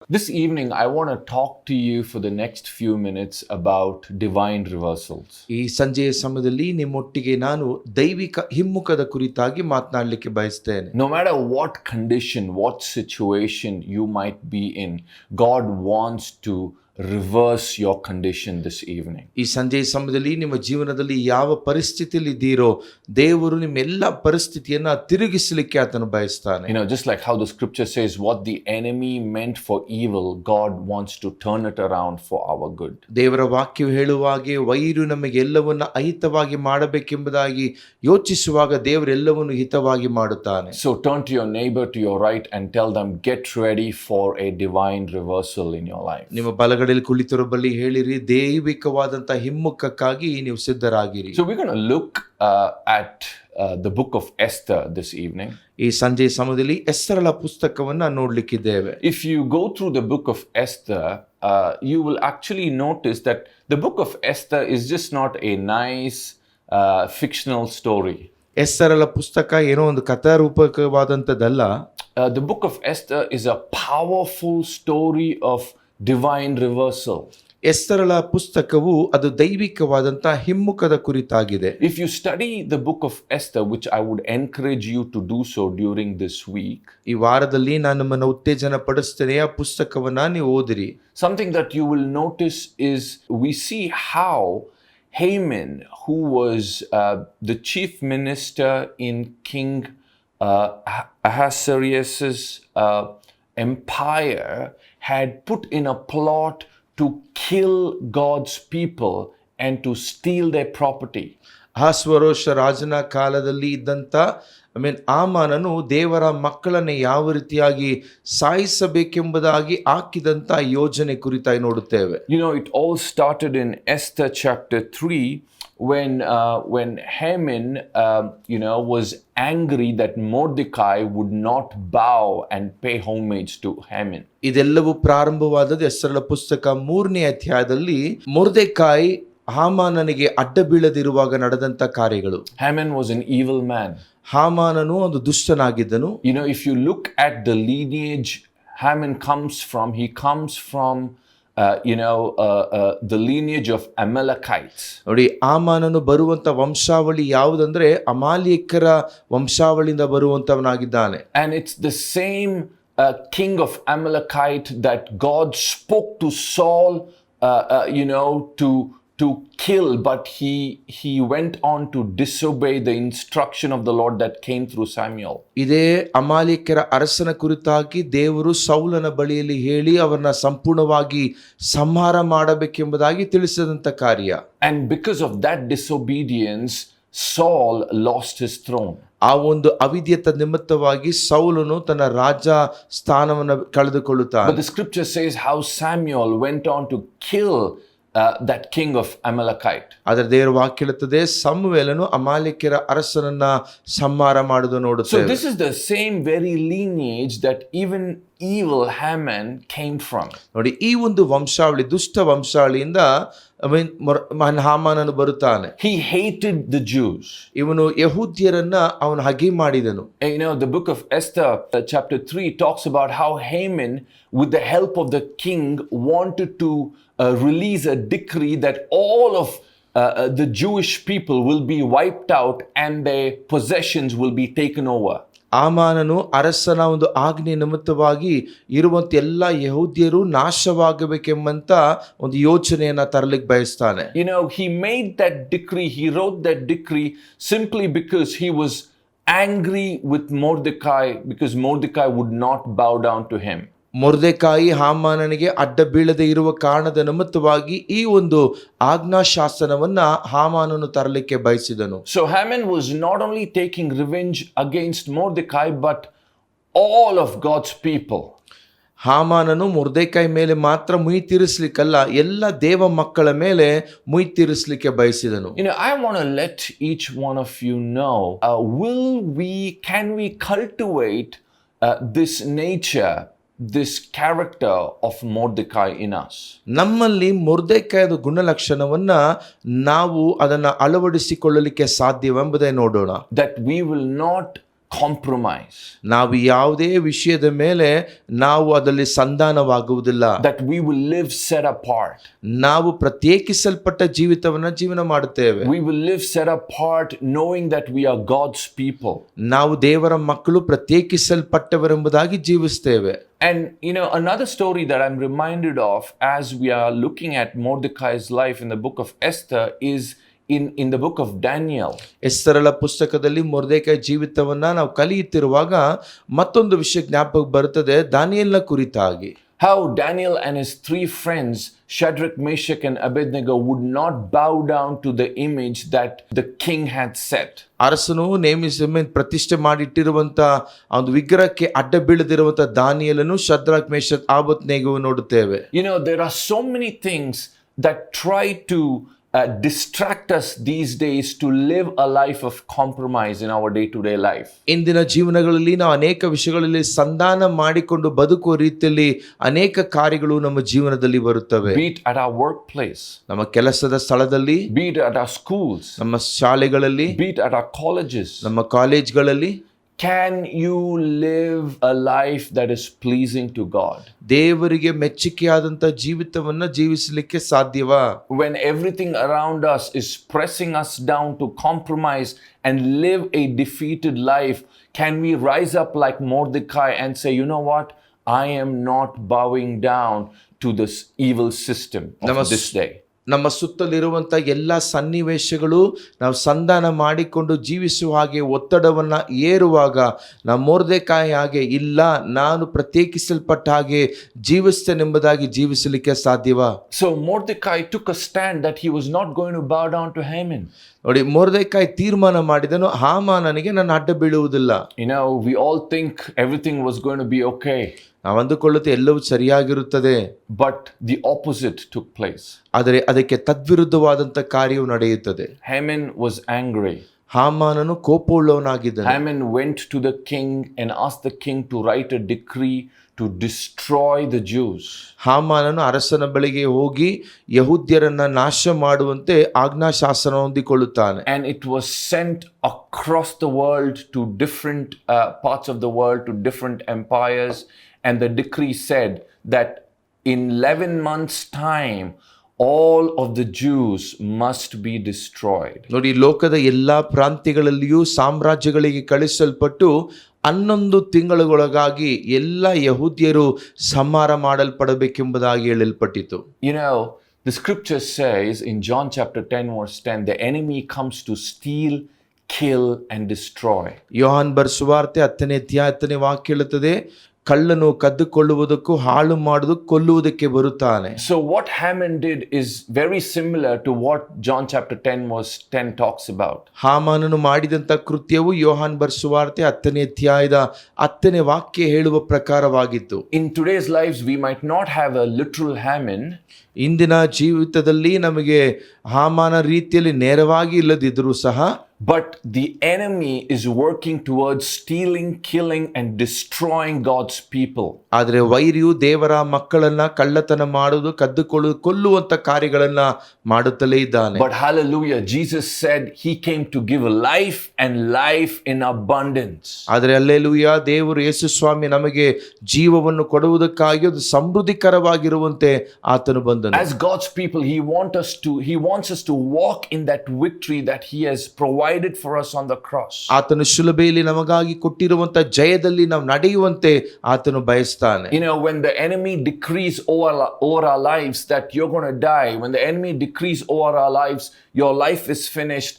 This evening, I want to talk to you for the next few minutes about divine reversals. ಈ ಸಂಜೆಯ ಸಮಯದಲ್ಲಿ ನಿಮ್ಮೊಟ್ಟಿಗೆ ನಾನು ದೈವಿಕ ಹಿಮ್ಮುಖದ ಕುರಿತಾಗಿ ಮಾತನಾಡಲಿಕ್ಕೆ ಬಯಸ್ತೇನೆ. No matter what condition, what situation you might be in, God wants to reverse your condition this evening. ಈ ಸಂಜೆಯ ಸಮಯದಲ್ಲಿ ನಿಮ್ಮ ಜೀವನದಲ್ಲಿ ಯಾವ ಪರಿಸ್ಥಿತಿಯಲ್ಲಿ ಇದ್ದೀರೋ ದೇವರು ನಿಮ್ಮ ಎಲ್ಲ ಪರಿಸ್ಥಿತಿಯನ್ನ ತಿರುಗಿಸಲಿಕ್ಕೆ ಆತನು ಬಯಸ್ತಾನೆ. Just like how the scripture says, what the enemy meant for evil, God wants to turn it around for our good. ದೇವರ ವಾಕ್ಯವು ಹೇಳುವ ಹಾಗೆ ವೈರು ನಮಗೆ ಎಲ್ಲವನ್ನ ಅಹಿತವಾಗಿ ಮಾಡಬೇಕೆಂಬುದಾಗಿ ಯೋಚಿಸುವಾಗ ದೇವರೆಲ್ಲವನ್ನು ಹಿತವಾಗಿ ಮಾಡುತ್ತಾನೆ. So turn to your neighbor to your right and tell them, get ready for a divine reversal in your life. ನಿಮ್ಮ ಬಲಗಡೆಯಲ್ಲಿ ಕುಳಿತಿರೋ ಬಳಿ ಹೇಳಿರಿ, ದೈವಿಕವಾದಂತಹ ಹಿಮ್ಮುಖಕ್ಕಾಗಿ ನೀವು ಸಿದ್ಧರಾಗಿರಿ. So we're going to look at the book of Esther this evening. ಈ ಸಂಜೆಯ ಸಮಯದಲ್ಲಿ ಎಸ್ತರಳ ಪುಸ್ತಕವನ್ನ ನೋಡ್ಲಿಕ್ಕಿದ್ದೇವೆ. If you go through the book of Esther, you will actually notice that the book of Esther is just not a nice fictional story. ಎಸ್ತರಳ ಪುಸ್ತಕ ಏನೋ ಒಂದು ಕಥಾರೂಪಕವಾದಂಥದ್ದಲ್ಲ. The book of Esther is a powerful story of divine reversal. ಎಸ್ತರಳ ಪುಸ್ತಕವು ಅದು ದೈವಿಕವಾದಂತಹ ಹಿಮ್ಮುಖದ ಕುರಿತಾಗಿದೆ. If you study the book of Esther, which I would encourage you to do so during this week, ಈ ವಾರದಲ್ಲಿ ನಾನು ನಿಮ್ಮನ್ನು ಉತ್ತೇಜನ ಪಡಿಸ್ತೇನೆ, ಆ ಪುಸ್ತಕವನ್ನ ನೀವು ಓದಿರಿ. something that you will notice is we see how Haman, who was the chief minister in King Ahasuerus' empire, had put in a plot to kill God's people and to steal their property. ಅಹಷ್ವೇರೋಷ ರಾಜನ ಕಾಲದಲ್ಲಿ ಇದ್ದಂಥ ಆಮಾನನು ದೇವರ ಮಕ್ಕಳನ್ನು ಯಾವ ರೀತಿಯಾಗಿ ಸಾಯಿಸಬೇಕೆಂಬುದಾಗಿ ಹಾಕಿದಂಥ ಯೋಜನೆ ಕುರಿತಾಗಿ ನೋಡುತ್ತೇವೆ. It all started in Esther chapter 3 when Haman was angry that Mordecai would not bow and pay homage to Haman. ಇದೆಲ್ಲವೂ ಪ್ರಾರಂಭವಾದದ್ದು ಎಸ್ತರಳ ಪುಸ್ತಕ 3ನೇ ಅಧ್ಯಾಯದಲ್ಲಿ ಮೊರ್ದೆಕಾಯಿ ಹಾಮಾನನಿಗೆ ಅಡ್ಡ ಬೀಳದಿರುವಾಗ ನಡೆದಂತ ಕಾರ್ಯಗಳು. Haman was an evil man. ಹಾಮಾನನು ಒಂದು ದುಷ್ಟನಾಗಿದ್ದನು. If you look at the lineage Haman comes from, he comes from the lineage of Amalekites. ನೋಡಿ, ಹಾಮಾನನು ಬರುವಂತ ವಂಶಾವಳಿ ಯಾವುದಂದ್ರೆ ಅಮಾಲೇಕರ ವಂಶಾವಳಿಯಿಂದ ಬರುವಂತವನಾಗಿದ್ದಾನೆ. And it's the same king of Amalekite that God spoke to Saul to kill, but he went on to disobey the instruction of the Lord that came through Samuel. ಇದೇ ಅಮಾಲೇಕರ ಅರಸನ ಕುರಿತಾಗಿ ದೇವರು ಸೌಲನ ಬಳಿಯಲ್ಲಿ ಹೇಳಿ ಅವರನ್ನ ಸಂಪೂರ್ಣವಾಗಿ ಸಂಹಾರ ಮಾಡಬೇಕೆಂಬುದಾಗಿ ತಿಳಿಸಿದಂತ ಕಾರ್ಯ. And because of that disobedience, Saul lost his throne. ಆ ಒಂದು ಅವಿದ್ಯತ ನಿಮಿತ್ತವಾಗಿ ಸೌಲನು ತನ್ನ ರಾಜ ಸ್ಥಾನವನ್ನು ಕಳೆದುಕೊಳ್ಳುತ್ತಾನೆ. But the scripture says how Samuel went on to kill that king of Amalekite. ಅದರ ದೇವರ ವಾಕ್ಯ ಹೇಳುತ್ತದೆ ಸಮುವೇಲನು ಅಮಾಲೇಕ್ಯರ ಅರಸನನ್ನ ಸಂಹಾರ ಮಾಡುವುದು ನೋಡುತ್ತೇವೆ. So this is the same very lineage that even evil Haman came from. ನೋಡಿ, ಈ ಒಂದು ವಂಶಾವಳಿ, ದುಷ್ಟ ವಂಶಾವಳಿಯಿಂದ ಹಾಮಾನನು ಬರುತ್ತಾನೆ. He hated the Jews. ಇವನು ಯಹೂದ್ಯರನ್ನ ಅವನು ಹಗೆ ಮಾಡಿದನು. The book of Esther chapter 3 talks about how Haman, with the help of the king, wanted to release a decree that all of the Jewish people will be wiped out and their possessions will be taken over. ಆಮಾನನು ಅರಸನ ಒಂದು ಆಜ್ಞೆ ನಿಮಿತ್ತವಾಗಿ ಇರುವಂತ ಎಲ್ಲ ಯಹೂದ್ಯರು ನಾಶವಾಗಬೇಕೆಂಬಂತ ಒಂದು ಯೋಚನೆಯನ್ನ ತರಲಿಕ್ಕೆ ಬಯಸ್ತಾನೆ. He made that decree, he wrote that decree simply because he was angry with Mordecai, because Mordecai would not bow down to him. ಮೊರ್ದೆಕಾಯಿ ಹಾಮಾನನಿಗೆ ಅಡ್ಡ ಬೀಳದೆ ಇರುವ ಕಾರಣದ ನಿಮಿತ್ತವಾಗಿ ಈ ಒಂದು ಆಜ್ಞಾಶಾಸನವನ್ನ ಹಾಮಾನನು ತರಲಿಕ್ಕೆ ಬಯಸಿದನು. So Haman was not only taking revenge against Mordecai, but all of God's people. ಹಾಮಾನನು ಮೊರ್ದೆಕಾಯಿ ಮೇಲೆ ಮಾತ್ರ ಮುಯಿ ತೀರಿಸಲಿಕ್ಕಲ್ಲ, ಎಲ್ಲ ದೇವ ಮಕ್ಕಳ ಮೇಲೆ ಮುಯಿ ತೀರಿಸಲಿಕ್ಕೆ ಬಯಸಿದನು. I want to let each one of you know, can we cultivate this nature, this character of Mordecai in us? ನಮ್ಮಲ್ಲಿ ಮೊರ್ದೆಕಾಯದ ಗುಣಲಕ್ಷಣವನ್ನ ನಾವು ಅದನ್ನ ಅಳವಡಿಸಿಕೊಳ್ಳಲಿಕ್ಕೆ ಸಾಧ್ಯವೆಂಬುದೇ ನೋಡೋಣ. That we will not compromise. ನಾವು ಯಾವುದೇ ವಿಷಯದ ಮೇಲೆ ನಾವು ಅದರಲ್ಲಿ ಸಂಧಾನವಾಗುವುದಿಲ್ಲ. That we will live set apart. ನಾವು ಪ್ರತ್ಯೇಕಿಸಲ್ಪಟ್ಟ ಜೀವನ ಮಾಡುತ್ತೇವೆ. We will live set apart knowing that we are God's people. ನಾವು ದೇವರ ಮಕ್ಕಳು ಪ್ರತ್ಯೇಕಿಸಲ್ಪಟ್ಟವರೆಂಬುದಾಗಿ ಜೀವಿಸ್ತೇವೆ. And another story that I'm reminded of as we are looking at Mordecai's life in the book of Esther is in the book of Daniel. ಎಸ್ತರಳ ಪುಸ್ತಕದಲ್ಲಿ ಮೊರ್ದೆಕೈ ಜೀವಿತವನ್ನ ನಾವು ಕಲಿಯುತ್ತಿರುವಾಗ ಮತ್ತೊಂದು ವಿಷಯ ಜ್ಞಾಪಕ ಬರುತ್ತದೆ, ದಾನಿಯೇಲನ ಕುರಿತಾಗಿ. How Daniel and his 3 friends, Shadrach, Meshach and Abednego, would not bow down to the image that the king had set. ಅರಸನು ಪ್ರತಿಷ್ಠೆ ಮಾಡಿಟ್ಟಿರುವಂತ ಒಂದು ವಿಗ್ರಹಕ್ಕೆ ಅಡ್ಡ ಬೀಳದಿರುವಂತ ದಾನಿಯೇಲನು, ಶದ್ರಕ್, ಮೇಷಕ್, ಅಬೇದ್ನೆಗೋ ನೋಡುತ್ತೇವೆ. There are so many things that try to distract us these days to live a life of compromise in our day-to-day life. ಇಂದಿನ ಜೀವನಗಳಲ್ಲಿ ನಾವು ಅನೇಕ ವಿಷಯಗಳಲ್ಲಿ ಸಂಧಾನ ಮಾಡಿಕೊಂಡು ಬದುಕುವ ರೀತಿಯಲ್ಲಿ ಅನೇಕ ಕಾರ್ಯಗಳು ನಮ್ಮ ಜೀವನದಲ್ಲಿ ಬರುತ್ತವೆ. Be it at our workplace, ನಮ್ಮ ಕೆಲಸದ ಸ್ಥಳದಲ್ಲಿ, be it at our schools, ನಮ್ಮ ಶಾಲೆಗಳಲ್ಲಿ, be it at our colleges, ನಮ್ಮ ಕಾಲೇಜ್ಗಳಲ್ಲಿ. Can you live a life that is pleasing to God? ದೇವರಿಗೆ ಮೆಚ್ಚುಗೆಯಾದಂತ ಜೀವಿತವನ್ನ ಜೀವಿಸಲಿಕ್ಕೆ ಸಾಧ್ಯವಾ? When everything around us is pressing us down to compromise and live a defeated life, can we rise up like Mordecai and say, you know what? I am not bowing down to this evil system of this day. ನಮ್ಮ ಸುತ್ತಲಿರುವಂಥ ಎಲ್ಲ ಸನ್ನಿವೇಶಗಳು ನಾವು ಸಂಧಾನ ಮಾಡಿಕೊಂಡು ಜೀವಿಸುವ ಹಾಗೆ ಒತ್ತಡವನ್ನು ಏರುವಾಗ ನಾವು ಮೊರ್ದೆಕಾಯಿ ಹಾಗೆ ಇಲ್ಲ, ನಾನು ಪ್ರತ್ಯೇಕಿಸಲ್ಪಟ್ಟ ಹಾಗೆ ಜೀವಿಸ್ತೇನೆಂಬುದಾಗಿ ಜೀವಿಸಲಿಕ್ಕೆ ಸಾಧ್ಯವಾ? So Mordecai took a stand that he was not going to bow down to Haman. ನೋಡಿ, ಮೊರ್ದೆಕಾಯಿ ತೀರ್ಮಾನ ಮಾಡಿದನು, ಹಾಮಾನನಿಗೆ ನಾನು ಅಡ್ಡ ಬೀಳುವುದಿಲ್ಲ. We all think everything was going to be okay. ನಾವು ಅಂದುಕೊಳ್ಳುತ್ತೆ ಎಲ್ಲವೂ ಸರಿಯಾಗಿರುತ್ತದೆ. But the opposite took place. ಆದರೆ ಅದಕ್ಕೆ ತದ್ವಿರುದ್ಧವಾದಂತ ಕಾರ್ಯವು ನಡೆಯುತ್ತದೆ. Haman was angry. ಹಾಮಾನನು ಕೋಪವುಳ್ಳವನಾಗಿದ್ದನು. Haman went to the king and asked the king to write a decree to destroy the Jews. ಹಾಮಾನನು ಅರಸನ ಬಳಿಗೆ ಹೋಗಿ ಯಹೂದ್ಯರನ್ನ ನಾಶ ಮಾಡುವಂತೆ ಆಜ್ಞಾಶಾಸನ ಹೊಂದಿಕೊಳ್ಳುತ್ತಾನೆ. And it was sent across the world to different parts of the world, to different empires. And the decree said that in 11 months' time, all of the Jews must be destroyed. ನೋಡಿ, ಲೋಕದ ಎಲ್ಲಾ ಪ್ರಾಂತ್ಯಗಳಲ್ಲಿಯೂ ಸಾಮ್ರಾಜ್ಯಗಳಿಗೆ ಕಳಿಸಲ್ಪಟ್ಟು 11 ತಿಂಗಳುಗಳಾಗಿ ಎಲ್ಲ ಯಹೂದ್ಯರು ಸಂಹಾರ ಮಾಡಲ್ಪಡಬೇಕೆಂಬುದಾಗಿ ಹೇಳಲ್ಪಟ್ಟಿತು. The scripture says in John chapter 10 verse 10, the enemy comes to steal, kill and destroy. ಯೋಹಾನ್ ಬರೆಸುವಾರ್ತೆ 10ನೇ ಅಧ್ಯಾಯ 10ನೇ ವಾಕ್ಯ ಹೇಳುತ್ತದೆ, ಕಳ್ಳನು ಕದ್ದುಕೊಳ್ಳುವುದಕ್ಕೂ ಹಾಳು ಮಾಡುವುದಕ್ಕೂ ಕೊಲ್ಲುವುದಕ್ಕೆ ಬರುತ್ತಾನೆ. So what Haman did is very similar to what John chapter 10 verse 10 talks about. ಹಾಮಾನನು ಮಾಡಿದಂತ ಕೃತ್ಯವು ಯೋಹಾನ್ ಬರೆಸುವಾರ್ತೆ 10ನೇ ಅಧ್ಯಾಯದ 10ನೇ ವಾಕ್ಯ ಹೇಳುವ ಪ್ರಕಾರವಾಗಿತ್ತು. In today's lives we might not have a literal Haman. ಇಂದಿನ ಜೀವಿತದಲ್ಲಿ ನಮಗೆ ಹಾಮಾನ ರೀತಿಯಲ್ಲಿ ನೇರವಾಗಿ ಇಲ್ಲದಿದ್ರೂ ಸಹ, but the enemy is working towards stealing, killing and destroying God's people. ಆದರೆ ವೈರಿಯು ದೇವರ ಮಕ್ಕಳನ್ನ ಕಳ್ಳತನ ಮಾಡುವುದು, ಕದ್ದುಕೊಳ್ಳುವುದು, ಕೊಲ್ಲುವಂತ ಕಾರ್ಯಗಳನ್ನ ಮಾಡುತ್ತಲೇ ಇದ್ದಾನೆ. But hallelujah, Jesus said he came to give life and life in abundance. ಆದರೆ ಹಲ್ಲೆಲೂಯಾ, ದೇವರು ಯೇಸು ಸ್ವಾಮಿ ನಮಗೆ ಜೀವವನ್ನು ಕೊಡುವುದಕ್ಕಾಗಿ ಅದು ಸಮೃದ್ಧಿಕರವಾಗಿರುವಂತೆ ಆತನು ಬಂದನು. As God's people, he wants us to walk in that victory that he has provided for us on the cross. ಆತನು ಶಿಲುಬೆಯಲ್ಲಿ ನಮಗಾಗಿ ಕೊಟ್ಟಿರುವಂತ ಜಯದಲ್ಲಿ ನಾವು ನಡೆಯುವಂತೆ ಆತನು ಬಯಸ್ತಾನೆ. When the enemy decrees over our lives that you're going to die, when the enemy decrees over our lives your life is finished,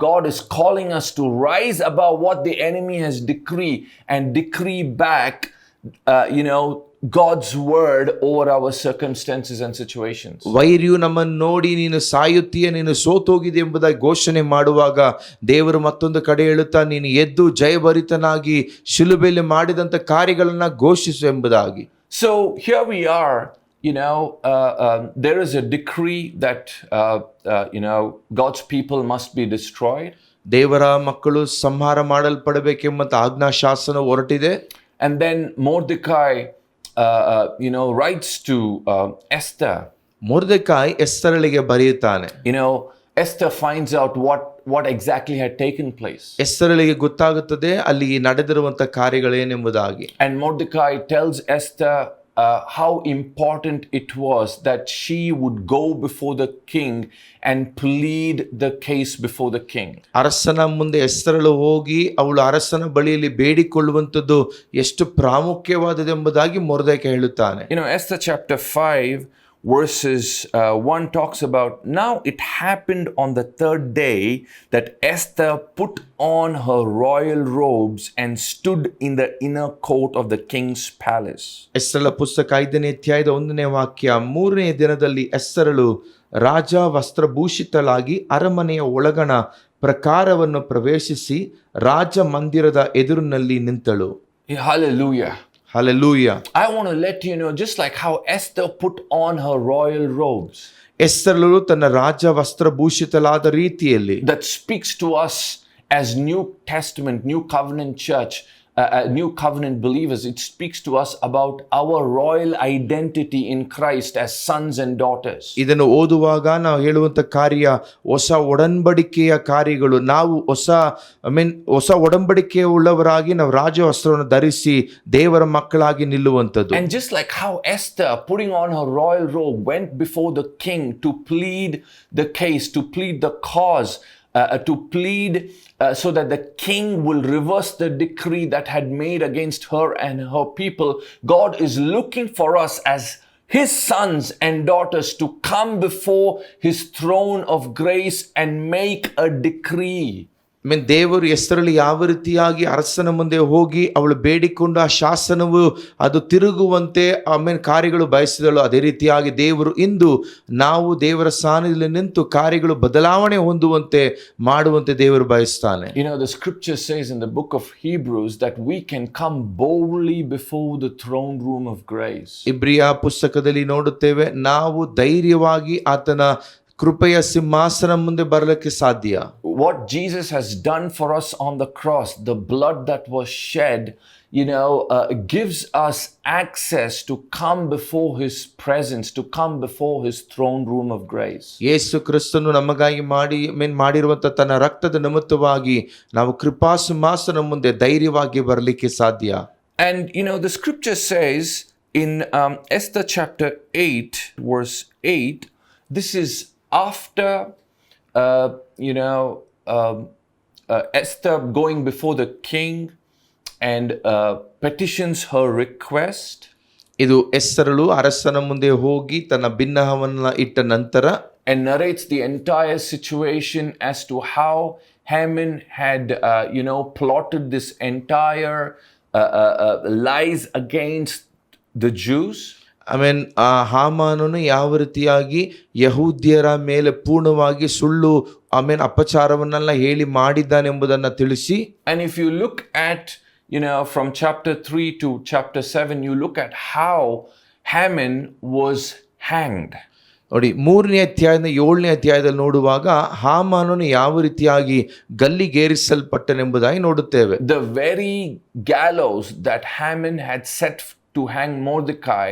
God is calling us to rise above what the enemy has decreed and decree back God's word over our circumstances and situations. ವೈರಿಯು ನಮ್ಮನ್ನು ನೋಡಿ ನೀನು ಸಾಯುತ್ತೀಯ, ನೀನು ಸೋತೋಗಿದೆ ಎಂಬುದಾಗಿ ಘೋಷಣೆ ಮಾಡುವಾಗ ದೇವರು ಮತ್ತೊಂದು ಕಡೆ ಹೇಳುತ್ತಾ, ನೀನು ಎದ್ದು ಜಯಭರಿತನಾಗಿ ಶಿಲುಬೆಯಲ್ಲಿ ಮಾಡಿದಂತ ಕಾರ್ಯಗಳನ್ನ ಘೋಷಿಸು ಎಂಬುದಾಗಿ. So here we are, there is a decree that God's people must be destroyed. ದೇವರ ಮಕ್ಕಳು ಸಂಹಾರ ಮಾಡಲ್ಪಡಬೇಕೆಂಬ ಆಜ್ಞಾಶಾಸನ ಹೊರಟಿದೆ. And then Mordecai writes to Esther. ಮೊರ್ದೆಕಾಯಿ ಎಸ್ತರಳಿಗೆ ಬರೆಯುತ್ತಾನೆ. Esther finds out what exactly had taken place. ಎಸ್ತರಳಿಗೆ ಗೊತ್ತಾಗುತ್ತದೆ ಅಲ್ಲಿ ನಡೆದಿರುವಂತ ಕಾರ್ಯಗಳೇನೆಂಬುದಾಗಿ. And Mordecai tells Esther how important it was that she would go before the king and plead the case before the king. ಅರಸನ ಮುಂದೆ ಎಸ್ತರಳು ಹೋಗಿ ಅವಳು ಅರಸನ ಬಳಿಯಲ್ಲಿ ಬೇಡಿಕೊಳ್ಳುವಂಥದ್ದು ಎಷ್ಟು ಪ್ರಾಮುಖ್ಯವಾದದೆಂಬುದಾಗಿ ಮೊರ್ದೆಕೈ ಹೇಳುತ್ತಾನೆ. You know, Esther chapter 5 verses 1 talks about, now it happened on the third day that Esther put on her royal robes and stood in the inner court of the king's palace. ಎಸ್ತರಳ ಪುಸ್ತಕ 5ನೇ ಅಧ್ಯಾಯದ 1ನೇ ವಾಕ್ಯ, 3ನೇ ದಿನದಲ್ಲಿ ಎಸ್ತರಳು ರಾಜ ವಸ್ತ್ರಭೂಷಿತಳಾಗಿ ಅರಮನೆಯ ಒಳಗಣ ಪ್ರಕಾರವನ್ನು ಪ್ರವೇಶಿಸಿ ರಾಜ ಮಂದಿರದ ಎದುರಿನಲ್ಲಿ ನಿಂತಳು. Hallelujah. Hallelujah. I want to let you know, just like how Esther put on her royal robes, ಎಸ್ತರಳು ತನ್ನ ರಾಜ ವಸ್ತ್ರಭೂಷಿತಳಾದ ರೀತಿಯಲ್ಲಿ, that speaks to us as New Testament, New Covenant church, New Covenant believers. It speaks to us about our royal identity in Christ as sons and daughters. ಇದನ್ನು ಓದುವಾಗ ನಾವು ಹೇಳುವಂತ ಕಾರ್ಯ ಹೊಸ ಒಡಂಬಡಿಕೆಯ ಕಾರ್ಯಗಳು. ನಾವು ಹೊಸ ಒಡಂಬಡಿಕೆ ಉಳ್ಳವರಾಗಿ ನಾವು ರಾಜ ವಸ್ತ್ರವನ್ನು ಧರಿಸಿ ದೇವರ ಮಕ್ಕಳಾಗಿ ನಿಲ್ಲುವಂಥದ್ದು. And just like how Esther, putting on her royal robe, went before the king to plead the case, to plead the cause, to plead so that the king will reverse the decree that had made against her and her people. God is looking for us as his sons and daughters to come before his throne of grace and make a decree. ದೇವರು ಎಸ್ತರಳು ಯಾವ ರೀತಿಯಾಗಿ ಅರಸನ ಮುಂದೆ ಹೋಗಿ ಅವಳು ಬೇಡಿಕೊಂಡು ಆ ಶಾಸನವು ಅದು ತಿರುಗುವಂತೆ ಕಾರ್ಯಗಳು ಬಯಸಿದಳು, ಅದೇ ರೀತಿಯಾಗಿ ದೇವರು ಇಂದು ನಾವು ದೇವರ ಸ್ಥಾನದಲ್ಲಿ ನಿಂತು ಕಾರ್ಯಗಳು ಬದಲಾವಣೆ ಹೊಂದುವಂತೆ ಮಾಡುವಂತೆ ದೇವರು ಬಯಸ್ತಾನೆ. You know, the scripture says in the book of Hebrews that we can come boldly before the throne room of grace. ಇಬ್ರಿಯ ಪುಸ್ತಕದಲ್ಲಿ ನೋಡುತ್ತೇವೆ, ನಾವು ಧೈರ್ಯವಾಗಿ ಆತನ ಕೃಪೆಯ ಸಿಂಹಾಸನ ಮುಂದೆ ಬರಲಿಕ್ಕೆ ಸಾಧ್ಯ. What Jesus has done for us on the cross, the blood that was shed, you know, gives us access to come before his presence, to come before his throne room of grace. ಯೇಸು ಕ್ರಿಸ್ತನು ನಮಗಾಗಿ ಮಾಡಿರುವಂತ ತನ್ನ ರಕ್ತದ ನಿಮಿತ್ತವಾಗಿ ನಾವು ಕೃಪಾ ಸಿಂಹಾಸನ ಮುಂದೆ ಧೈರ್ಯವಾಗಿ ಬರಲಿಕ್ಕೆ ಸಾಧ್ಯ. And you know, the scripture says in Esther chapter 8 verse 8, this is after Esther going before the king and petitions her request. ಇದು ಎಸ್ತರಳು ಅರಸನ ಮುಂದೆ ಹೋಗಿ ತನ್ನ ಭಿನ್ನಹವನ್ನ ಇಟ್ಟ ನಂತರ and narrates the entire situation as to how Haman had plotted this entire lies against the Jews. ಹಾಮಾನನು ಯಾವ ರೀತಿಯಾಗಿ ಯಹೂದ್ಯರ ಮೇಲೆ ಪೂರ್ಣವಾಗಿ ಸುಳ್ಳು ಅಪಚಾರವನ್ನೆಲ್ಲ ಹೇಳಿ ಮಾಡಿದ್ದಾನೆಂಬುದನ್ನು ತಿಳಿಸಿ. And if you look at, from chapter 3 to chapter 7, you look at how Haman was hanged. ನೋಡಿ, 3ನೇ ಅಧ್ಯಾಯದ 7ನೇ ಅಧ್ಯಾಯದಲ್ಲಿ ನೋಡುವಾಗ ಹಾಮಾನನು ಯಾವ ರೀತಿಯಾಗಿ ಗಲ್ಲಿಗೇರಿಸಲ್ಪಟ್ಟನೆಂಬುದಾಗಿ ನೋಡುತ್ತೇವೆ. The very gallows that Haman had set to hang Mordecai,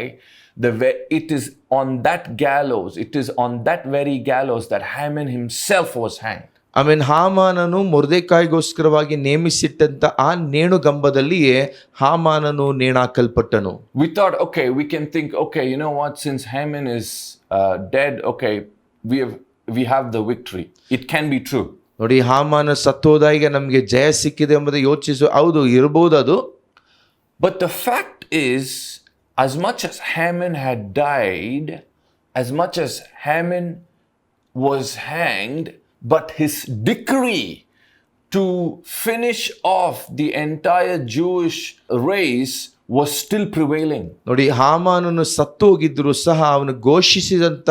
it is on that very gallows that Haman himself was hanged. ಹಾಮಾನನು ಮೊರ್ದೆಕಾಯಿಗೋಸ್ಕರವಾಗಿ ನೇಮಿಸಿಟ್ಟಂತ ಆ ನೇಣುಗಂಬದಲ್ಲಿಯೇ ಹಾಮಾನನು ನೇಣಾಕಲ್ಪಟ್ಟನು. We thought, okay, we can think, okay, you know what, since Haman is dead, okay, we have the victory. It can be true. ನೋಡಿ, ಹಾಮಾನ ಸತ್ತೋದ, ಈಗ ನಮಗೆ ಜಯ ಸಿಕ್ಕಿದೆ ಎಂಬುದು ಯೋಚಿಸು, ಹೌದು, ಇರಬಹುದು ಅದು. But the fact is, as much as Haman had died, as much as Haman was hanged, but his decree to finish off the entire Jewish race was still prevailing. ನೋಡಿ, ಹಾಮಾನನು ಸತ್ತೋಗಿದ್ರು ಸಹ ಅವನು ಘೋಷಿಸಿದಂತ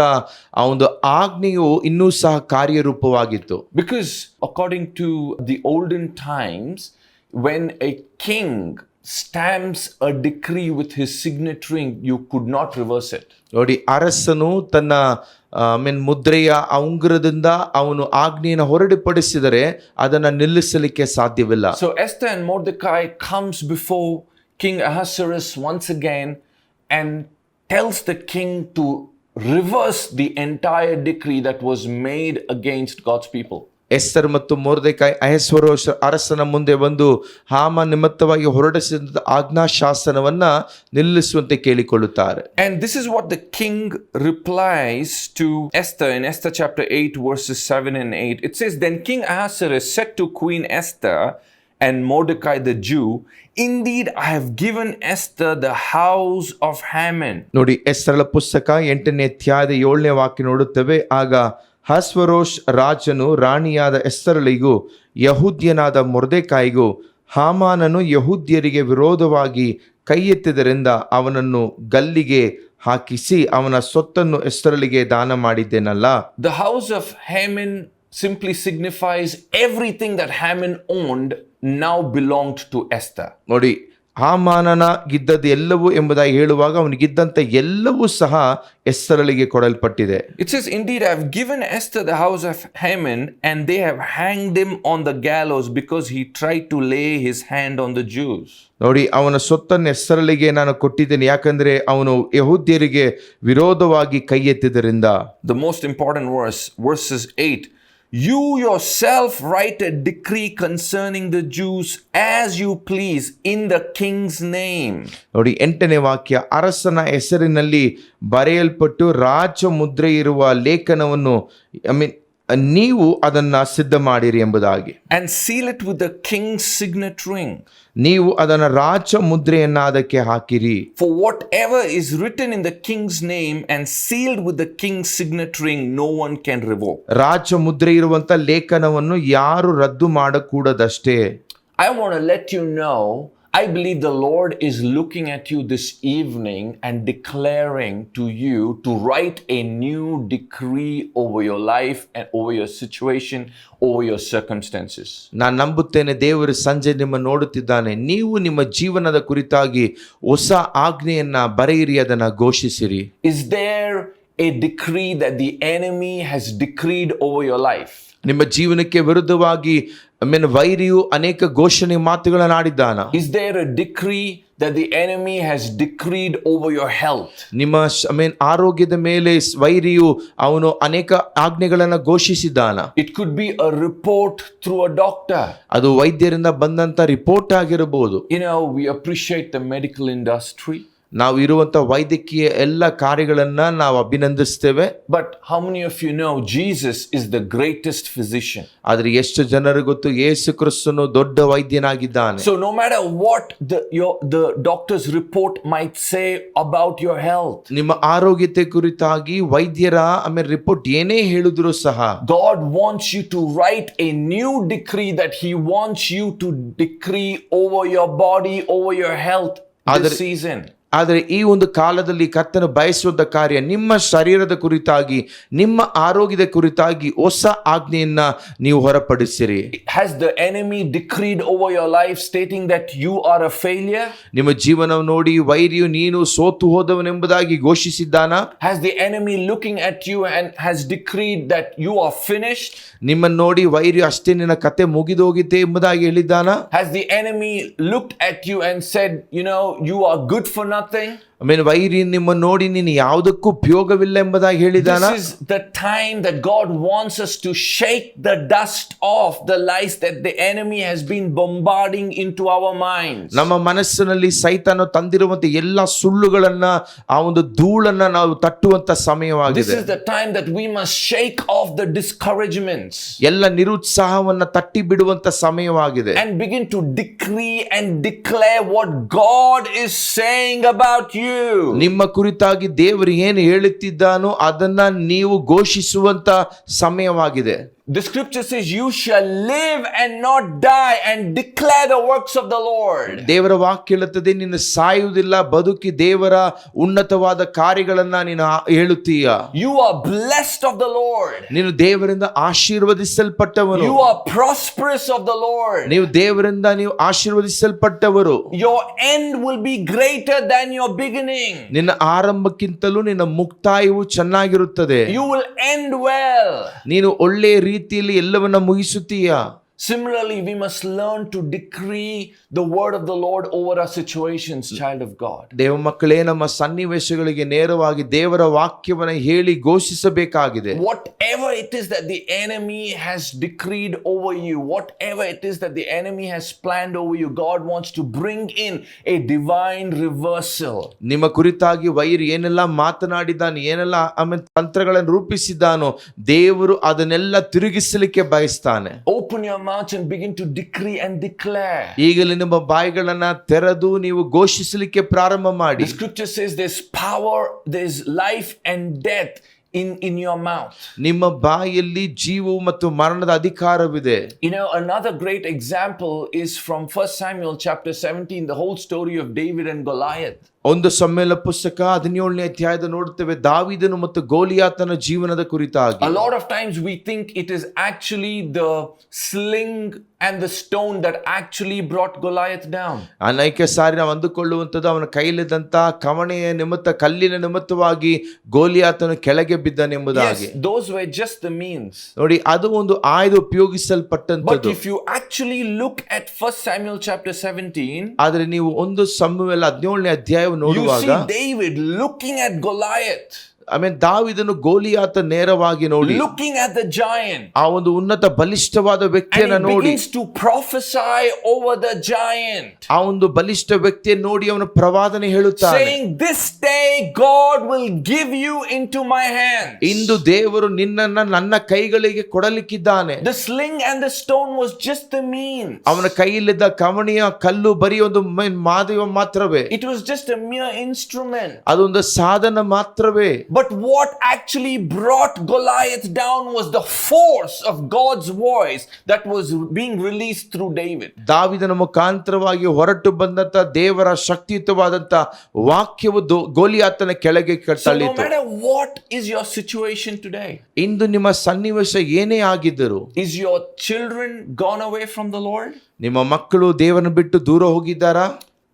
ಆ ಒಂದು ಆಜ್ಞೆಯು ಇನ್ನೂ ಸಹ ಕಾರ್ಯರೂಪವಾಗಿತ್ತು. Because according to the olden times, when a king stamps a decree with his signature, you could not reverse it. ನೋಡಿ, ಅರಸನು ತನ್ನ ಮುದ್ರೆಯ ಉಂಗುರದಿಂದ ಅವನು ಆಜ್ಞೆಯನ್ನು ಹೊರಡಿಪಡಿಸಿದರೆ ಅದನ್ನು ನಿಲ್ಲಿಸಲಿಕ್ಕೆ ಸಾಧ್ಯವಿಲ್ಲ. So Esther and Mordecai comes before King Ahasuerus once again and tells the king to reverse the entire decree that was made against God's people. Esther ಮತ್ತು ಮೊರ್ದೆಕಾಯಿ ಅಹಸ್ವೇರೋಷ್ ಅರಸನ ಮುಂದೆ ಬಂದು ಹಾಮ ನಿಮಿತ್ತವಾಗಿ ಹೊರಡಿಸಿದ ಆಜ್ಞಾಶಾಸನವನ್ನ ನಿಲ್ಲಿಸುವಂತೆ ಕೇಳಿಕೊಳ್ಳುತ್ತಾರೆ. And this is what the king replies to Esther in Esther chapter 8 verses 7 and 8. It says, Then King Ahasuerus said to Queen Esther and Mordecai the Jew, Indeed, I have given Esther the house of Haman. ನೋಡಿ, ಎಸ್ತರಳ ಪುಸ್ತಕ 8ನೇ ಅಧ್ಯಾಯದ 7ನೇ ವಾಕ್ಯ ನೋಡುತ್ತೇವೆ. ಆಗ ಅಹಸ್ವೇರೋಷ್ ರಾಜನು ರಾಣಿಯಾದ ಎಸ್ತರಳಿಗೂ ಯಹೂದ್ಯನಾದ ಮೊರ್ದೆಕಾಯಿಗೂ ಹಾಮಾನನು ಯಹೂದ್ಯರಿಗೆ ವಿರೋಧವಾಗಿ ಕೈ ಎತ್ತಿದ್ದರಿಂದ ಅವನನ್ನು ಗಲ್ಲಿಗೆ ಹಾಕಿಸಿ ಅವನ ಸೊತ್ತನ್ನು ಎಸ್ತರಳಿಗೆ ದಾನ ಮಾಡಿದ್ದೇನಲ್ಲ. The house of Haman simply signifies everything that Haman owned now belonged to Esther. ನೋಡಿ, ಹಾಮಾನನ ಗಿದ್ದದ್ದು ಎಲ್ಲವೂ ಎಂಬುದಾಗಿ ಹೇಳುವಾಗ ಅವನಿಗಿದ್ದಂಥ ಎಲ್ಲವೂ ಸಹ ಎಸ್ತರಳಿಗೆ ಕೊಡಲ್ಪಟ್ಟಿದೆ. It says, Indeed, I have given Esther the house of Haman, and they have hanged him on the gallows because he tried to lay his hand on the Jews. ನೋಡಿ, ಅವನ ಸೊತ್ತನ್ನು ಎಸ್ತರಳಿಗೆ ನಾನು ಕೊಟ್ಟಿದ್ದೇನೆ, ಯಾಕಂದ್ರೆ ಅವನು ಯಹೂದ್ಯರಿಗೆ ವಿರೋಧವಾಗಿ ಕೈ ಎತ್ತಿದ್ದರಿಂದ. The most important verse, verses 8. You yourself write a decree concerning the Jews as you please in the king's name. ನೋಡಿ, 8ನೇ ವಾಕ್ಯ, ಅರಸನ ಹೆಸರಿನಲ್ಲಿ ಬರೆಯಲ್ಪಟ್ಟು ರಾಜ ಮುದ್ರೆ ಇರುವ ಲೇಖನವನ್ನು ನೀವು ಅದನ್ನ ಸಿದ್ಧ ಮಾಡಿರಿ ಎಂಬುದಾಗಿ. And seal it with the king's signet ring. ನೀವು ಅದನ್ನ ರಾಜ ಮುದ್ರೆಯನ್ನ ಅದಕ್ಕೆ ಹಾಕಿರಿ. For whatever is written in the king's name and sealed with the king's signet ring, no one can revoke. ರಾಜ ಮುದ್ರೆ ಇರುವಂತ ಲೇಖನವನ್ನು ಯಾರು ರದ್ದು ಮಾಡಕೂಡದಷ್ಟೇ. I want to let you know, I believe the Lord is looking at you this evening and declaring to you to write a new decree over your life and over your situation, over your circumstances. ನಾನು ನಂಬುತ್ತೇನೆ, ದೇವರು ಸಂಜೆ ನಿಮ್ಮ ನೋಡುತ್ತಿದ್ದಾನೆ. ನೀವು ನಿಮ್ಮ ಜೀವನದ ಕುರಿತಾಗಿ ಹೊಸ ಆಜ್ಞೆಯನ್ನ ಬರೆಯಿರಿ, ಅದನ್ನ ಘೋಷಿಸಿರಿ. Is there a decree that the enemy has decreed over your life? ನಿಮ್ಮ ಜೀವನಕ್ಕೆ ವಿರುದ್ಧವಾಗಿ ವೈರಿಯು ಅನೇಕ ಘೋಷಣೆ ಮಾತುಗಳನ್ನು ಆಡಿದ್ದಾನ? Is there a decree that the enemy has decreed over your health? ನಿಮ್ಮ ಆರೋಗ್ಯದ ಮೇಲೆ ವೈರಿಯು ಅವನು ಅನೇಕ ಆಜ್ಞೆಗಳನ್ನು ಘೋಷಿಸಿದ್ದಾನ? It could be a report through a doctor. ಅದು ವೈದ್ಯರಿಂದ ಬಂದಂತ ರಿಪೋರ್ಟ್ ಆಗಿರಬಹುದು. You know, we appreciate the medical industry. ನಾವು ಇರುವಂತ ವೈದ್ಯಕೀಯ ಎಲ್ಲ ಕಾರ್ಯಗಳನ್ನ ನಾವು ಅಭಿನಂದಿಸ್ತೇವೆ. But how many of you know Jesus is the greatest physician? ಆದ್ರೆ ಎಷ್ಟು ಜನರು ಗೊತ್ತು, ಯೇಸು ಕ್ರಿಸ್ತನು ದೊಡ್ಡ ವೈದ್ಯನಾಗಿದ್ದಾನೆ. So no matter what the doctor's report might say about your health, ನಿಮ್ಮ ಆರೋಗ್ಯತೆ ಕುರಿತಾಗಿ ವೈದ್ಯರ ರಿಪೋರ್ಟ್ ಏನೇ ಹೇಳಿದ್ರು ಸಹ, God wants you to write a new decree that he wants you to decree over your body, over your health this season. ಆದರೆ ಈ ಒಂದು ಕಾಲದಲ್ಲಿ ಕರ್ತನು ಬಯಸುವಂತ ಕಾರ್ಯ ನಿಮ್ಮ ಶರೀರದ ಕುರಿತಾಗಿ, ನಿಮ್ಮ ಆರೋಗ್ಯದ ಕುರಿತಾಗಿ ಹೊಸ ಆಜ್ಞೆಯನ್ನ ನೀವು ಹೊರಪಡಿಸಿರಿ. Has the enemy decreed over your life stating that you are a failure? ನಿಮ್ಮ ಜೀವನವನ್ನು ನೋಡಿ ವೈರಿಯು ನೀನು ಸೋತು ಹೋದವನೆಂಬುದಾಗಿ ಘೋಷಿಸಿದ್ದಾನ? Has the enemy looking at you and has decreed that you are finished? ನಿಮ್ಮನ್ನು ನೋಡಿ ವೈರಿಯು ಅಷ್ಟೇ ನಿನ್ನ ಕತೆ ಮುಗಿದೋಗಿದೆ ಎಂಬುದಾಗಿ ಹೇಳಿದ್ದಾನ? Has the enemy looked at you and said, you know, you are good for nothing? ವೈರಿ ನಿಮ್ಮ ನೋಡಿ ನೀನು ಯಾವುದಕ್ಕೂ ಉಪಯೋಗವಿಲ್ಲ ಎಂಬುದಾಗಿ ಹೇಳಿದಾನ? This is the time that God wants us to shake the dust off the lies that the enemy has been bombarding into our minds. ನಮ್ಮ ಮನಸ್ಸಿನಲ್ಲಿ ಸೈತಾನ ತಂದಿರುವಂತ ಎಲ್ಲ ಸುಳ್ಳುಗಳನ್ನ, ಆ ಒಂದು ಧೂಳನ್ನ ನಾವು ತಟ್ಟುವಂತ ಸಮಯವಾಗಿದೆ. This is the time that we must shake off the discouragements. ಎಲ್ಲ ನಿರುತ್ಸಾಹವನ್ನ ತಟ್ಟಿ ಬಿಡುವಂತ ಸಮಯವಾಗಿದೆ. And begin to decree and declare what God is saying about you. ನಿಮ್ಮ ಕುರಿತಾಗಿ ದೇವರು ಏನು ಹೇಳುತ್ತಿದ್ದಾನೋ ಅದನ್ನ ನೀವು ಘೋಷಿಸುವಂತ ಸಮಯವಾಗಿದೆ. The scripture says, you shall live and not die and declare the works of the Lord. ದೇವರ ವಾಕ್ಯ ಹೇಳುತ್ತದೆ, ನೀನು ಸಾಯುವುದಿಲ್ಲ, ಬದುಕಿ ದೇವರ ಉನ್ನತವಾದ ಕಾರ್ಯಗಳನ್ನ ನೀನು ಹೇಳುತ್ತೀಯ. You are blessed of the Lord. ನೀನು ದೇವರಿಂದ ಆಶೀರ್ವದಿಸಲ್ಪಟ್ಟವನು. You are prosperous of the Lord. ನೀವು ದೇವರಿಂದ ನೀವು ಆಶೀರ್ವದಿಸಲ್ಪಟ್ಟವರು. Your end will be greater than your beginning. ನಿನ್ನ ಆರಂಭಕ್ಕಿಂತಲೂ ನಿನ್ನ ಮುಕ್ತಾಯವು ಚೆನ್ನಾಗಿರುತ್ತದೆ. You will end well. ನೀನು ಒಳ್ಳೆಯ ರೀತಿಯಲ್ಲಿ ಎಲ್ಲವನ್ನ ಮುಗಿಸುತ್ತೀಯ. Similarly, we must learn to decree the word of the Lord over our situations, child of God. ದೇವ ಮಕ್ಕಳೇ, ನಮ್ಮ ಸನ್ನಿವೇಶಗಳಿಗೆ ನೇರವಾಗಿ ದೇವರ ವಾಕ್ಯವನ್ನು ಹೇಳಿ ಘೋಷಿಸಬೇಕಾಗಿದೆ. Whatever it is that the enemy has decreed over you, whatever it is that the enemy has planned over you, God wants to bring in a divine reversal. ನಿಮ್ಮ ಕುರಿತಾಗಿ ವೈರಿ ಏನೆಲ್ಲ ಮಾತನಾಡಿದ್ದಾನೆ, ಏನೆಲ್ಲ ತಂತ್ರಗಳನ್ನು ರೂಪಿಸಿದ್ದಾನೋ, ದೇವರು ಅದನ್ನೆಲ್ಲ ತಿರುಗಿಸಲಿಕ್ಕೆ ಬಯಸ್ತಾನೆ. Open your mouth and begin to decree and declare. ಈಗಲೇ ನಿಮ್ಮ ಬಾಯಿಗಳನ್ನ ತೆರೆದು ನೀವು ಘೋಷಿಸಲಿಕ್ಕೆ ಪ್ರಾರಂಭ ಮಾಡಿ. The scripture says there's power, there's life and death in your mouth. ನಿಮ್ಮ ಬಾಯಲ್ಲಿ ಜೀವವು ಮತ್ತು ಮರಣದ ಅಧಿಕಾರವಿದೆ. You know, another great example is from 1 Samuel chapter 17, the whole story of David and Goliath. ಒಂದು ಸಮುವೇಲ ಪುಸ್ತಕ 17ನೇ ಅಧ್ಯಾಯದ ನೋಡುತ್ತೇವೆ, ದಾವೀದನು ಮತ್ತು ಗೋಲಿಯಾತನ ಜೀವನದ ಕುರಿತಾಗಿ. A lot of times we think it is actually the sling and the stone that actually brought Goliath down. ಅನೇಕ ಸಾರಿ ನಾವು ಅಂದುಕೊಳ್ಳುವಂಥದ್ದು ಅವನ ಕೈಲಿದ್ದಂತ ಕವಣೆಯ ನಿಮಿತ್ತ, ಕಲ್ಲಿನ ನಿಮಿತ್ತವಾಗಿ ಗೋಲಿಯಾತನು ಕೆಳಗೆ ಬಿದ್ದನೆಂಬುದಾಗಿ. Yes, those were just the means. ನೋಡಿ, ಅದು ಒಂದು ಆಯುಧ ಉಪಯೋಗಿಸಲ್ಪಟ್ಟಂತದ್ದು. But if you actually look at 1 Samuel chapter 17, ಆದ್ರೆ ನೀವು ಒಂದು ಸಮುವೇಲ 17ನೇ ಅಧ್ಯಾಯ you ನೋಡುವಾಗ see David looking at Goliath, ಆಮೇಲೆ ದಾವೀದನು ಗೋಲಿಯಾತ ನೇರವಾಗಿ ನೋಡಿ, looking at the giant, ಆ ಒಂದು ಉನ್ನತ ಬಲಿಷ್ಠವಾದ ವ್ಯಕ್ತಿಯನ್ನ and he ನೋಡಿ, begins to prophesy over the giant, ಆ ಒಂದು ಬಲಿಷ್ಠ ವ್ಯಕ್ತಿಯನ್ನು ನೋಡಿ ಅವನ ಪ್ರವಾದನೆ ಹೇಳುತ್ತಾನೆ, saying, this day God will give you into my hands. ಇಂದು ದೇವರು ನಿನ್ನನ್ನ ನನ್ನ ಕೈಗಳಿಗೆ ಕೊಡಲಿಕ್ಕಿದ್ದಾನೆ. The sling and the stone was just the means. ಅವನ ಕೈಯಲ್ಲಿದ್ದ ಕವಣಿಯ ಕಲ್ಲು ಬರೀ ಒಂದು ಮಾಧ್ಯಮ ಮಾತ್ರವೇ. It was just a mere instrument. ಅದೊಂದು ಸಾಧನ ಮಾತ್ರವೇ. But what actually brought Goliath down was the force of God's voice that was being released through David. ದಾವೀದನ ಮುಖಾಂತರವಾಗಿ ಹೊರಟು ಬಂದಂತ ದೇವರ ಶಕ್ತಿಯುತವಾದಂತ ವಾಕ್ಯವು ಗೋಲಿಯಾತನ ಕೆಳಗೆ So no ತಳ್ಳಿತು. matter what is your situation today, ಇಂದು ನಿಮ್ಮ ಸನ್ನಿವೇಶ ಏನೇ ಆಗಿದ್ದರು, is your children gone away from the Lord? ನಿಮ್ಮ ಮಕ್ಕಳು ದೇವರನ್ನು ಬಿಟ್ಟು ದೂರ ಹೋಗಿದ್ದಾರಾ?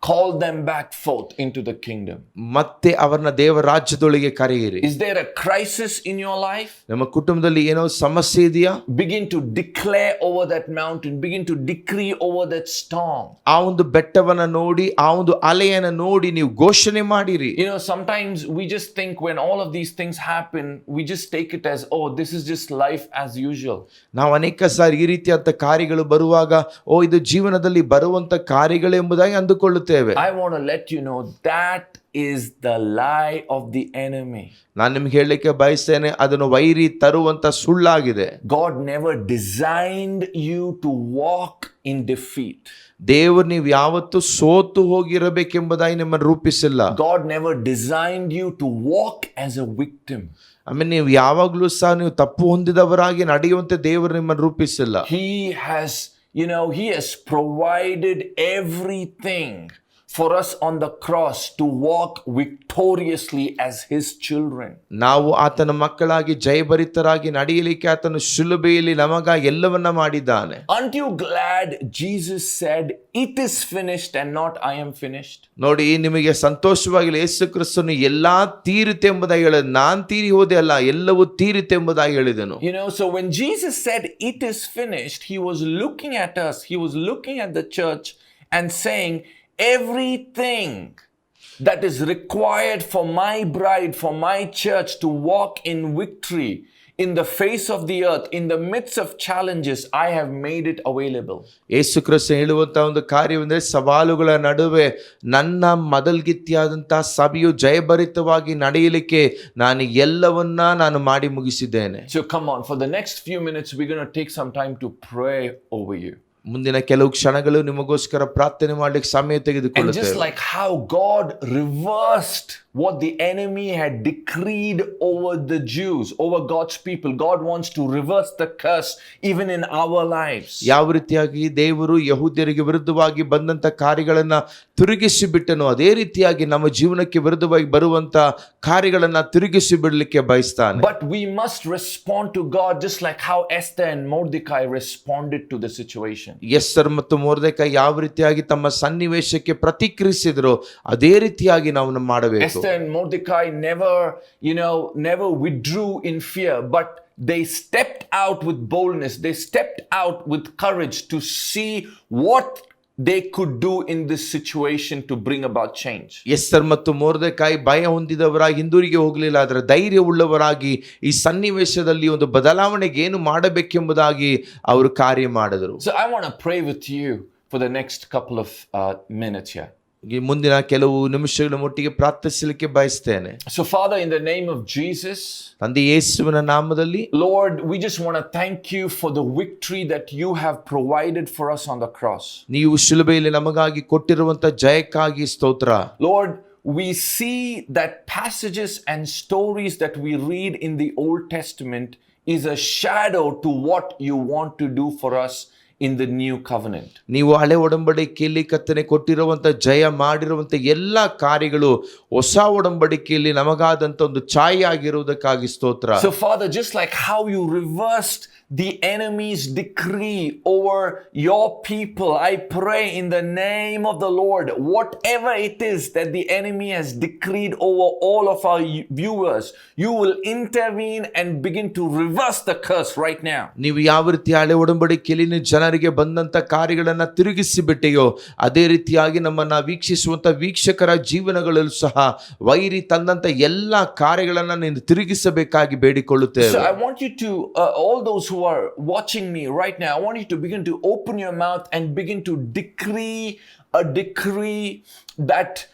Call them back forth into the kingdom. ಮತ್ತೆ ಅವರನ್ನ ದೇವರ ರಾಜ್ಯದೊಳಗೆ ಕರೆಯಿರಿ. Is there a crisis in your life? ನಮ್ಮ ಕುಟುಂಬದಲ್ಲಿ ಏನೋ ಸಮಸ್ಯೆ ಇದೆಯಾ? Begin to declare over that mountain, begin to decree over that storm. ಆ ಒಂದು ಬೆಟ್ಟವನ್ನ ನೋಡಿ, ಆ ಒಂದು ಅಲೆಯನ್ನ ನೋಡಿ ನೀವು ಘೋಷಣೆ ಮಾಡಿರಿ. You know, sometimes we just think when all of these things happen, we just take it as, oh, this is just life as usual. ನಾವು ಅನೇಕ ಸಾರಿ ಈ ರೀತಿಯಾದ ಕಾರ್ಯಗಳು ಬರುವಾಗ, ಓ, ಇದು ಜೀವನದಲ್ಲಿ ಬರುವಂತ ಕಾರ್ಯಗಳೆಂಬುದಾಗಿ ಅಂದುಕೊಳ್ಳುತ್ತೇವೆ. I want to let you know that is the lie of the enemy. ನಾನು ನಿಮ್ಗೆ ಹೇಳಲಿಕ್ಕೆ ಬಯಸ್ತೇನೆ, ಅದನ್ನು ವೈರಿ ತರುವಂತ ಸುಳ್ಳಾಗಿದೆ. God never designed you to walk in defeat. ದೇವರು ನೀವು ಯಾವತ್ತು ಸೋತು ಹೋಗಿರಬೇಕೆಂಬುದಾಗಿ ನಿಮ್ಮನ್ನು ರೂಪಿಸಿಲ್ಲ. God never designed you to walk as a victim. ಆಮೇಲೆ ನೀವು ಯಾವಾಗ್ಲೂ ಸಹ ನೀವು ತಪ್ಪು ಹೊಂದಿದವರಾಗಿ ನಡೆಯುವಂತೆ ದೇವರು ನಿಮ್ಮನ್ನು ರೂಪಿಸಿಲ್ಲ. He has, you know, he has provided everything for us on the cross to walk victoriously as his children. ನಾವು ಆತನ ಮಕ್ಕಳಾಗಿ ಜಯಭರಿತರಾಗಿ ನಡೆಯಲಿಕ್ಕೆ ಆತನು ಶಿಲುಬೆಯಲ್ಲಿ ನಮಗಾಗಿ ಎಲ್ಲವನ್ನ ಮಾಡಿದ್ದಾನೆ. Aren't you glad Jesus said, it is finished and not I am finished? ನೋಡಿ, ನಿಮಗೆ ಸಂತೋಷವಾಗಿಲ್ಲ, ಯೇಸು ಕ್ರಿಸ್ತನು ಎಲ್ಲಾ ತೀರಿತೆಂಬುದಾಗಿ ಹೇಳಿದ, ನಾನ್ ತೀರಿ ಹೋದೆ ಅಲ್ಲ, ಎಲ್ಲವೂ ತೀರಿತೆಂಬುದಾಗಿ ಹೇಳಿದನು. You know, so when Jesus said it is finished, he was looking at us, he was looking at the church and saying, everything that is required for my bride, for my church to walk in victory in the face of the earth, in the midst of challenges, I have made it available. Yesu Krista ಹೇಳುವಂತ ಒಂದು ಕಾರ್ಯವೆಂದರೆ, ಸವಾಲುಗಳ ನಡುವೆ ನನ್ನ ಮೊದಲ್ಗಿತ್ತಿಯಾದಂತಹ ಸಭೆಯು ಜಯಭರಿತವಾಗಿ ನಡೆಯಲಿಕ್ಕೆ ನಾನು ಎಲ್ಲವನ್ನ ನಾನು ಮಾಡಿ ಮುಗಿಸಿದ್ದೇನೆ. So come on, for the next few minutes we're going to take some time to pray over you. ಮುಂದಿನ ಕೆಲವು ಕ್ಷಣಗಳು ನಿಮಗೋಸ್ಕರ ಪ್ರಾರ್ಥನೆ ಮಾಡಲಿಕ್ಕೆ ಸಮಯ And ತೆಗೆದುಕೊಳ್ಳುತ್ತೇವೆ. just like how God reversed what the enemy had decreed over the Jews, over God's people, God wants to reverse the curse even in our lives. ಯಾವ ರೀತಿಯಾಗಿ ದೇವರು ಯಹೂದ್ಯರಿಗೆ ವಿರುದ್ಧವಾಗಿ ಬಂದಂತ ಕಾರ್ಯಗಳನ್ನ ತಿರುಗಿಸಿ ಬಿಟ್ಟನು, ಅದೇ ರೀತಿಯಾಗಿ ನಮ್ಮ ಜೀವನಕ್ಕೆ ವಿರುದ್ಧವಾಗಿ ಬರುವಂತ ಕಾರ್ಯಗಳನ್ನ ತಿರುಗಿಸಿ ಬಿಡಲಿಕ್ಕೆ ಬಯಸ್ತಾನೆ. But we must respond to God just like how Esther and Mordecai responded to the situation. Esther ಮತ್ತು ಮೊರ್ದೆಕಾಯಿ ಯಾವ ರೀತಿಯಾಗಿ ತಮ್ಮ ಸನ್ನಿವೇಶಕ್ಕೆ ಪ್ರತಿಕ್ರಿಯಿಸಿದ್ರು, ಅದೇ ರೀತಿಯಾಗಿ ನಾವು ಮಾಡಬೇಕು. Esther and Mordecai never withdrew in fear, but they stepped out with boldness. They stepped out with courage to see what they could do in this situation to bring about change. Esther ಮತ್ತು ಮೊರ್ದೆಕಾಯಿ ಭಯ ಹೊಂದಿದವರಾಗಿ ಹಿಂದಿರುಗಿ ಹೋಗಲಿಲ್ಲ, ಆದರೆ ಧೈರ್ಯವುಳ್ಳವರಾಗಿ ಈ ಸನ್ನಿವೇಶದಲ್ಲಿ ಒಂದು ಬದಲಾವಣೆಗೆ ಏನು ಮಾಡಬೇಕೆಂಬುದಾಗಿ ಅವರು ಕಾರ್ಯ ಮಾಡಿದರು. So I want to pray with you for the next couple of minutes here. ಈ ಮುಂದಿನ ಕೆಲವು ನಿಮಿಷಗಳ ಮಟ್ಟಿಗೆ ಪ್ರಾರ್ಥಿಸಲಿಕ್ಕೆ ಬಯಸ್ತೇನೆ. So Father, in the name of Jesus, ತಂದೆ ಯೇಸುವಿನ ನಾಮದಲ್ಲಿ, Lord, we just want to thank you for the victory that you have provided for us on the cross. ನೀವು ಶಿಲುಬೆಯಲ್ಲಿ ನಮಗಾಗಿ ಕೊಟ್ಟಿರುವಂತ ಜಯಕ್ಕಾಗಿ ಸ್ತೋತ್ರ. Lord, we see that passages and stories that we read in the Old Testament is a shadow to what you want to do for us in the new covenant. ನೀವು ಹಳೆ ಒಡಂಬಡಿಕೆಯಲ್ಲಿ ಕರ್ತನೆ ಕೊಟ್ಟಿರುವಂತ ಜಯ ಮಾಡಿರುವಂತ ಎಲ್ಲಾ ಕಾರ್ಯಗಳು ಹೊಸ ಒಡಂಬಡಿಕೆಯಲ್ಲಿ ನಮಗಾದಂತ ಒಂದು ಛಾಯೆ ಆಗಿರುವುದಕ್ಕಾಗಿ ಸ್ತೋತ್ರ. So Father, just like how you reversed the enemy's decree over your people, I pray in the name of the Lord, whatever it is that the enemy has decreed over all of our viewers, you will intervene and begin to reverse the curse right now. ನೀವು ಯಾವ ರೀತಿ ಹಳೆ ಒಡಂಬಡಿಕೆಯಲ್ಲಿ ಜನರಿಗೆ ಬಂದಂತ ಕಾರ್ಯಗಳನ್ನ ತಿರುಗಿಸಿ ಬಿಟ್ಟೆಯೋ ಅದೇ ರೀತಿಯಾಗಿ ನಮ್ಮನ್ನ ವೀಕ್ಷಿಸುವಂತ ವೀಕ್ಷಕರ ಜೀವನಗಳಲ್ಲೂ ಸಹ ವೈರಿ ತಂದಂತ ಎಲ್ಲಾ ಕಾರ್ಯಗಳನ್ನ ನೀನು ತಿರುಗಿಸಬೇಕಾಗಿ ಬೇಡಿಕೊಳ್ಳುತ್ತೇವೆ. So I want you to all those who are watching me right now, I want you to begin to open your mouth and begin to decree a decree that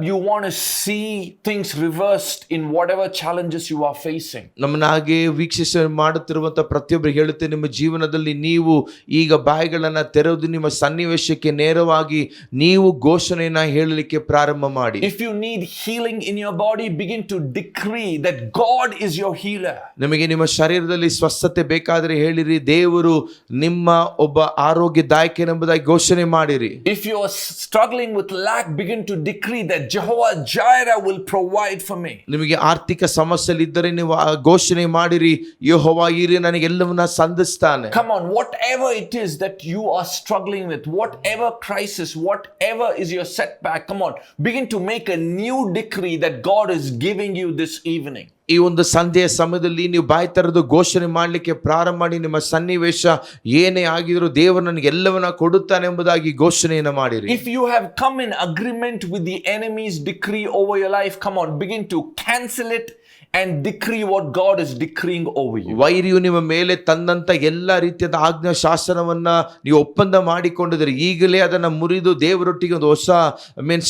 you want to see things reversed in whatever challenges you are facing. ನಮ್ಮನ್ನ ಹಾಗೆ ವೀಕ್ಷಿಸ ಮಾಡುತ್ತಿರುವಂತ ಪ್ರತಿಯೊಬ್ಬರಿಗೆ ಹೇಳುತ್ತೆ, ನಿಮ್ಮ ಜೀವನದಲ್ಲಿ ನೀವು ಈಗ ಬಾಯಿಗಳನ್ನ ತೆರೆದು ನಿಮ್ಮ ಸನ್ನಿವೇಶಕ್ಕೆ ನೇರವಾಗಿ ನೀವು ಘೋಷಣೆಯನ್ನ ಹೇಳಲಿಕ್ಕೆ ಪ್ರಾರಂಭ ಮಾಡಿ. If you need healing in your body, begin to decree that God is your healer. ನಿಮಗೆ ನಿಮ್ಮ ಶರೀರದಲ್ಲಿ ಸ್ವಸ್ಥತೆ ಬೇಕಾದರೆ ಹೇಳಿರಿ, ದೇವರು ನಿಮ್ಮ ಒಬ್ಬ ಆರೋಗ್ಯದಾಯಕನೆಂಬುದಾಗಿ ಘೋಷಣೆ ಮಾಡಿರಿ. If you are struggling with lack, begin to decree that Jehovah Jireh will provide for me. ನಿಮಗೆ ಆರ್ಥಿಕ ಸಮಸ್ಯೆ ಇದ್ದರೆ ನೀವು ಘೋಷಣೆ ಮಾಡಿರಿ, ಯೆಹೋವ ಈರೆ ನನಗೆ ಎಲ್ಲವನ್ನ ಸಂಧಿಸ್ತಾನೆ. Come on, whatever it is that you are struggling with, whatever crisis, whatever is your setback, come on, begin to make a new decree that God is giving you this evening. ಈ ಒಂದು ಸಂಧ್ಯೆಯ ಸಮಯದಲ್ಲಿ ನೀವು ಬಾಯಿ ತೆರೆದು ಘೋಷಣೆ ಮಾಡಲಿಕ್ಕೆ ಪ್ರಾರಂಭ ಮಾಡಿ, ನಿಮ್ಮ ಸನ್ನಿವೇಶ ಏನೇ ಆಗಿದ್ರು ದೇವರು ನನಗೆ ಎಲ್ಲವನ್ನ ಕೊಡುತ್ತಾನೆ ಎಂಬುದಾಗಿ ಘೋಷಣೆಯನ್ನು ಮಾಡಿರಿ. If you have come in agreement with the enemy's decree over your life, come on, begin to cancel it and decree what God is decreeing over you. ವೈರಿಯು ನಿಮ್ಮ ಮೇಲೆ ತಂದಂತ ಎಲ್ಲ ರೀತಿಯಾದ ಆಜ್ಞಾ ಶಾಸನವನ್ನ ನೀವು ಒಪ್ಪಂದ ಮಾಡಿಕೊಂಡಿದ್ರೆ ಈಗಲೇ ಅದನ್ನ ಮುರಿದು ದೇವರೊಟ್ಟಿಗೆ ಒಂದು ಹೊಸ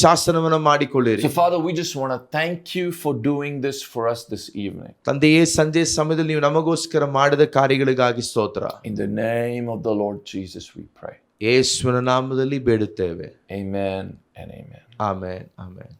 ಶಾಸನವನ್ನ ಮಾಡಿಕೊಳ್ಳಿರಿ. So Father, we just want to thank you for doing this for us this evening. ತಂದೆಯೇ, ಸಂಜೆ ಸಮಯದಲ್ಲಿ ನೀವು ನಮಗೋಸ್ಕರ ಮಾಡಿದ ಕಾರ್ಯಗಳಿಗಾಗಿ ಸ್ತೋತ್ರ. In the name of the Lord Jesus we pray. ಯೇಸುವಿನ ನಾಮದಲ್ಲಿ ಬೇಡುತ್ತೇವೆ. Amen and amen. Amen, amen.